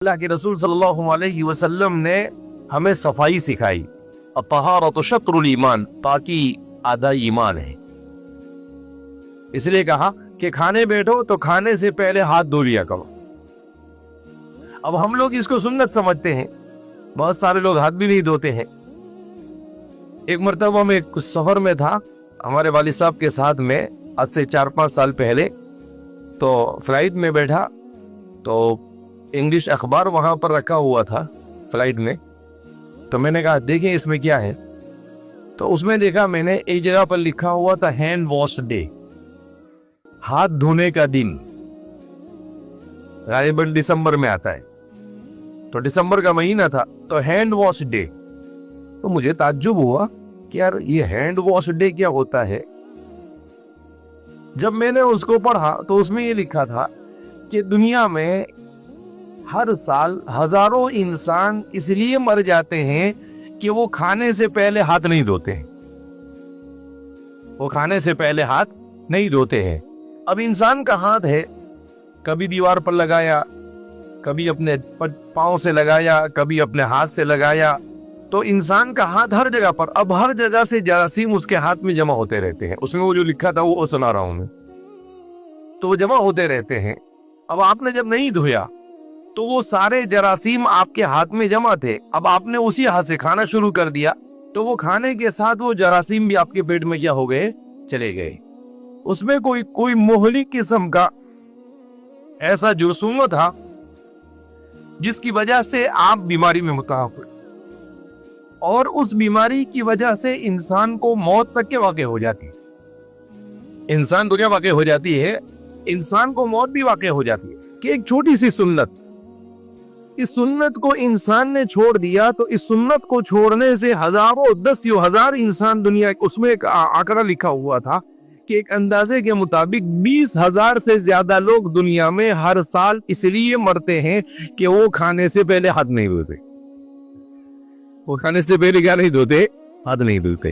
اللہ کے رسول صلی اللہ علیہ وسلم نے ہمیں صفائی سکھائی. الطہارۃ شطر الایمان، پاکی آدھا ایمان ہے. اس لیے کہا کہ کھانے بیٹھو تو کھانے سے پہلے ہاتھ دھو لیا کرو. اب ہم لوگ اس کو سنت سمجھتے ہیں، بہت سارے لوگ ہاتھ بھی نہیں دھوتے ہیں. ایک مرتبہ میں کچھ سفر میں تھا ہمارے والد صاحب کے ساتھ میں، آج سے 4-5 سال پہلے. تو فلائٹ میں بیٹھا تو انگلش اخبار وہاں پر رکھا ہوا تھا فلائٹ میں. تو میں نے کہا دیکھیں اس میں کیا ہے. تو اس میں دیکھا میں نے ایک جگہ پر لکھا ہوا تھا ہینڈ واش ڈے، ہاتھ دھونے کا دن. غالباً دسمبر میں آتا ہے، تو دسمبر کا مہینہ تھا تو ہینڈ واش ڈے. تو مجھے تعجب ہوا کہ یار یہ ہینڈ واش ڈے کیا ہوتا ہے. جب میں نے اس کو پڑھا تو اس میں یہ لکھا تھا کہ دنیا میں ہر سال ہزاروں انسان اس لیے مر جاتے ہیں کہ وہ کھانے سے پہلے ہاتھ نہیں دھوتے ہیں. وہ کھانے سے پہلے ہاتھ نہیں دھوتے ہیں. اب انسان کا ہاتھ ہے، کبھی دیوار پر لگایا، کبھی اپنے پاؤں سے لگایا، کبھی اپنے ہاتھ سے لگایا. تو انسان کا ہاتھ ہر جگہ پر، اب ہر جگہ سے جراثیم اس کے ہاتھ میں جمع ہوتے رہتے ہیں. اس میں وہ جو لکھا تھا وہ سنا رہا ہوں میں. تو وہ جمع ہوتے رہتے ہیں. اب آپ نے جب نہیں دھویا تو وہ سارے جراثیم آپ کے ہاتھ میں جمع تھے. اب آپ نے اسی ہاتھ سے کھانا شروع کر دیا تو وہ کھانے کے ساتھ وہ جراثیم بھی آپ کے پیٹ میں کیا ہو گئے، چلے گئے. اس میں کوئی مہلک قسم کا ایسا جرثومہ تھا جس کی وجہ سے آپ بیماری میں مبتلا ہوئے، اور اس بیماری کی وجہ سے انسان کو موت تک کے واقع ہو جاتی ہے. انسان دنیا واقع ہو جاتی ہے، انسان کو موت بھی واقع ہو جاتی ہے. کہ ایک چھوٹی سی سنت، اس سنت کو انسان نے چھوڑ دیا تو اس سنت کو چھوڑنے سے ہزاروں 10,000 انسان دنیا، اس میں ایک آنکڑا لکھا ہوا تھا کہ ایک اندازے کے مطابق 20,000 سے زیادہ لوگ دنیا میں ہر سال اس لیے مرتے ہیں کہ وہ کھانے سے پہلے ہاتھ نہیں دھوتے. وہ کھانے سے پہلے کیا نہیں دھوتے؟ ہاتھ نہیں دھوتے.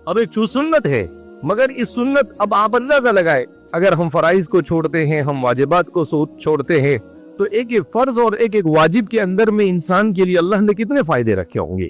اب ایک سنت ہے، مگر اس سنت، اب آپ اندازہ لگائے اگر ہم فرائض کو چھوڑتے ہیں، ہم واجبات کو چھوڑتے ہیں، تو ایک ایک فرض اور ایک ایک واجب کے اندر میں انسان کے لیے اللہ نے کتنے فائدے رکھے ہوں گے.